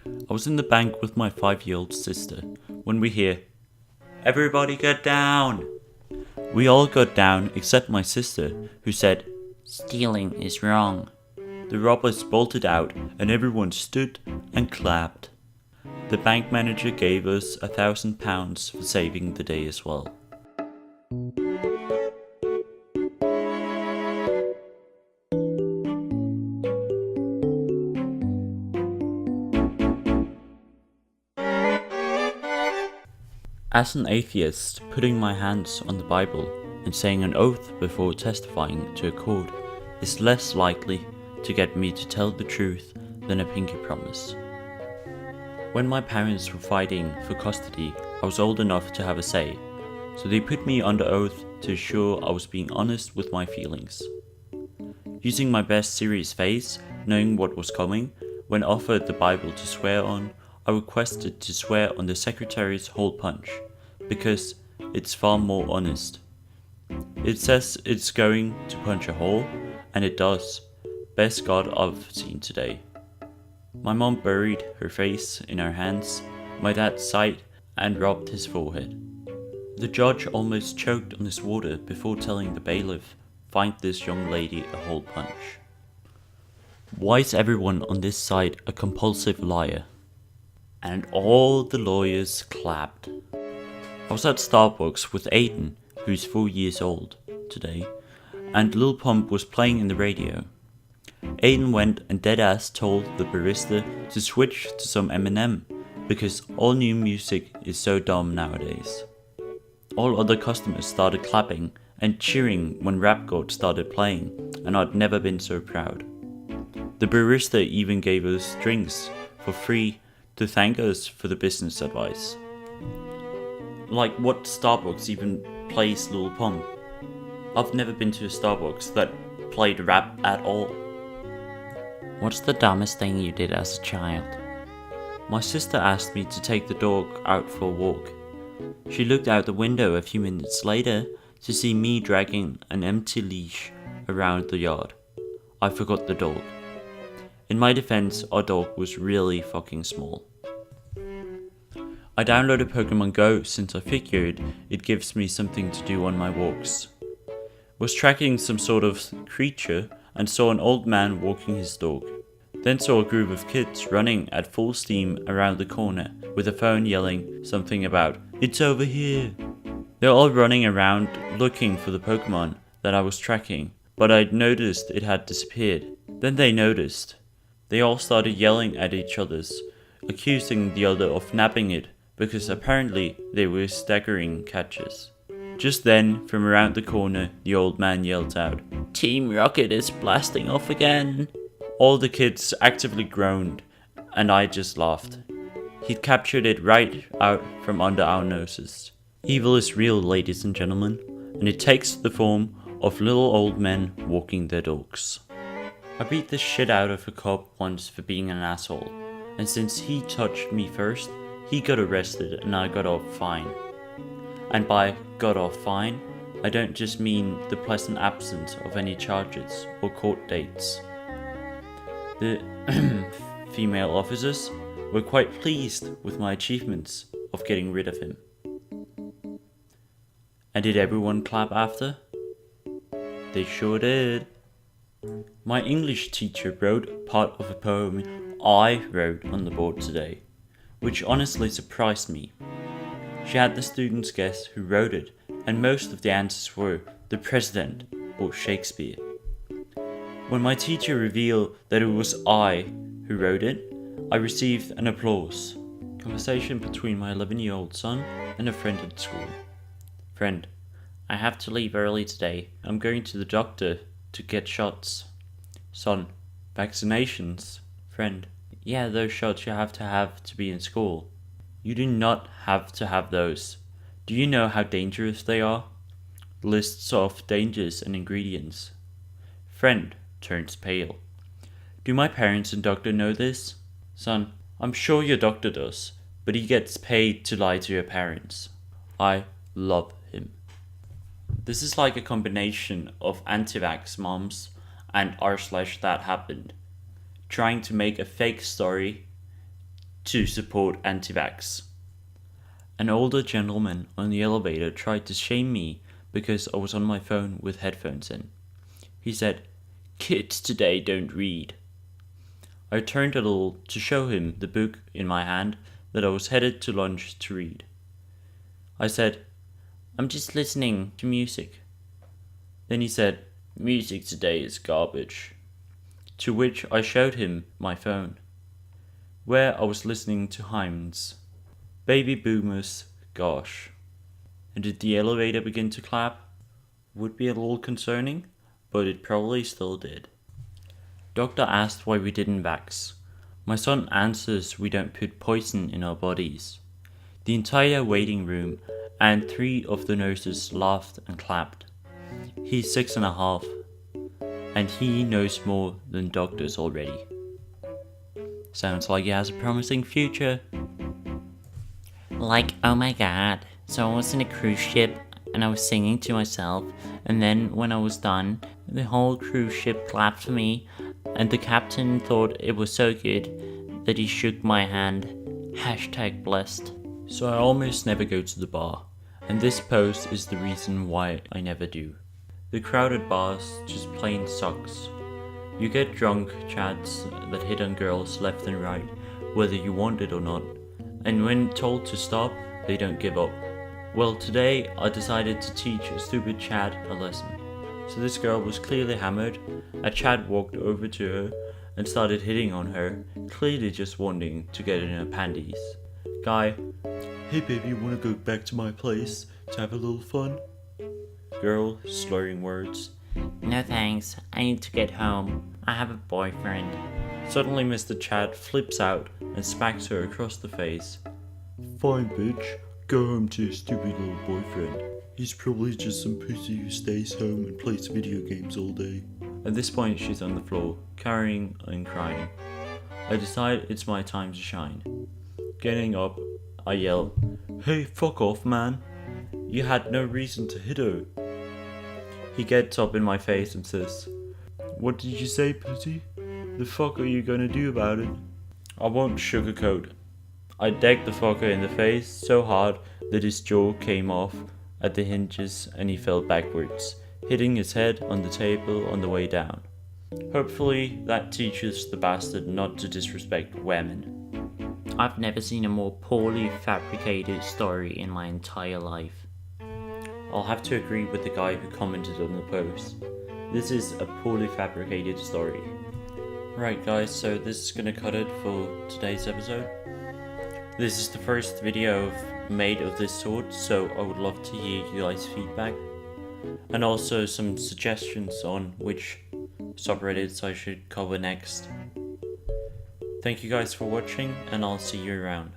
I was in the bank with my 5-year-old sister when we hear, "Everybody get down!" We all got down except my sister, who said, "Stealing is wrong." The robbers bolted out and everyone stood and clapped. The bank manager gave us £1,000 for saving the day as well. As an atheist, putting my hands on the Bible and saying an oath before testifying to a court is less likely to get me to tell the truth than a pinky promise. When my parents were fighting for custody, I was old enough to have a say, so they put me under oath to ensure I was being honest with my feelings. Using my best serious face, knowing what was coming, when offered the Bible to swear on, I requested to swear on the secretary's hole punch, because it's far more honest. It says it's going to punch a hole, and it does. Best God I've seen today. My mom buried her face in her hands, my dad sighed and rubbed his forehead. The judge almost choked on his water before telling the bailiff, "Find this young lady a hole punch." Why is everyone on this side a compulsive liar? And all the lawyers clapped. I was at Starbucks with Aiden, who's 4 years old today, and Lil Pump was playing in the radio. Aiden went and deadass told the barista to switch to some Eminem, because all new music is so dumb nowadays. All other customers started clapping and cheering when Rap God started playing, and I'd never been so proud. The barista even gave us drinks for free to thank us for the business advice. Like, what Starbucks even plays Lil Pump? I've never been to a Starbucks that played rap at all. What's the dumbest thing you did as a child? My sister asked me to take the dog out for a walk. She looked out the window a few minutes later to see me dragging an empty leash around the yard. I forgot the dog. In my defense, our dog was really fucking small. I downloaded Pokemon Go since I figured it gives me something to do on my walks. Was tracking some sort of creature and saw an old man walking his dog. Then saw a group of kids running at full steam around the corner with a phone yelling something about, "It's over here." They're all running around looking for the Pokemon that I was tracking, but I'd noticed it had disappeared. Then they noticed. They all started yelling at each other, accusing the other of nabbing it, because apparently they were staggering catches. Just then, from around the corner, the old man yelled out, "Team Rocket is blasting off again." All the kids actively groaned, and I just laughed. He'd captured it right out from under our noses. Evil is real, ladies and gentlemen, and it takes the form of little old men walking their dogs. I beat the shit out of a cop once for being an asshole, and since he touched me first, he got arrested and I got off fine. And by got off fine, I don't just mean the pleasant absence of any charges or court dates. The female officers were quite pleased with my achievements of getting rid of him. And did everyone clap after? They sure did. My English teacher wrote part of a poem I wrote on the board today, which honestly surprised me. She had the students guess who wrote it, and most of the answers were the President or Shakespeare. When my teacher revealed that it was I who wrote it, I received an applause. Conversation between my 11-year-old son and a friend at school. Friend, I have to leave early today. I'm going to the doctor to get shots. Son, vaccinations. Friend, yeah, those shots you have to be in school. You do not have to have those. Do you know how dangerous they are? Lists of dangers and ingredients. Friend turns pale. Do my parents and doctor know this? Son, I'm sure your doctor does, but he gets paid to lie to your parents. I love him. This is like a combination of anti-vax moms and r/Thathappened, trying to make a fake story to support anti-vax. An older gentleman on the elevator tried to shame me because I was on my phone with headphones in. He said, "Kids today don't read." I turned a little to show him the book in my hand that I was headed to lunch to read. I said, "I'm just listening to music." Then he said, "Music today is garbage." To which I showed him my phone, where I was listening to hymns. Baby boomers, gosh. And did the elevator begin to clap? Would be a little concerning, but it probably still did. Doctor asked why we didn't vax. My son answers we don't put poison in our bodies. The entire waiting room and 3 of the nurses laughed and clapped. He's 6.5, and he knows more than doctors already. Sounds like he has a promising future. Like, oh my god, so I was in a cruise ship and I was singing to myself, and then when I was done, the whole cruise ship clapped for me, and the captain thought it was so good that he shook my hand. #blessed. So I almost never go to the bar, and this post is the reason why I never do. The crowded bars just plain sucks. You get drunk chads that hit on girls left and right, whether you want it or not, and when told to stop, they don't give up. Well, today I decided to teach a stupid chad a lesson. So this girl was clearly hammered. A chad walked over to her and started hitting on her, clearly just wanting to get in her panties. Guy, "Hey baby, wanna go back to my place to have a little fun?" Girl, slurring words. No thanks, I need to get home. I have a boyfriend. Suddenly Mr. Chad flips out and smacks her across the face. "Fine bitch, go home to your stupid little boyfriend. He's probably just some pussy who stays home and plays video games all day." At this point she's on the floor, carrying and crying. I decide it's my time to shine. Getting up, I yell, "Hey, fuck off, man. You had no reason to hit her." He gets up in my face and says, "What did you say, pussy? The fuck are you gonna do about it?" I won't sugarcoat. I decked the fucker in the face so hard that his jaw came off at the hinges and he fell backwards, hitting his head on the table on the way down. Hopefully that teaches the bastard not to disrespect women. I've never seen a more poorly fabricated story in my entire life. I'll have to agree with the guy who commented on the post. This is a poorly fabricated story. Right guys, so this is gonna cut it for today's episode. This is the first video I've made of this sort, so I would love to hear you guys' feedback. And also some suggestions on which subreddits I should cover next. Thank you guys for watching, and I'll see you around.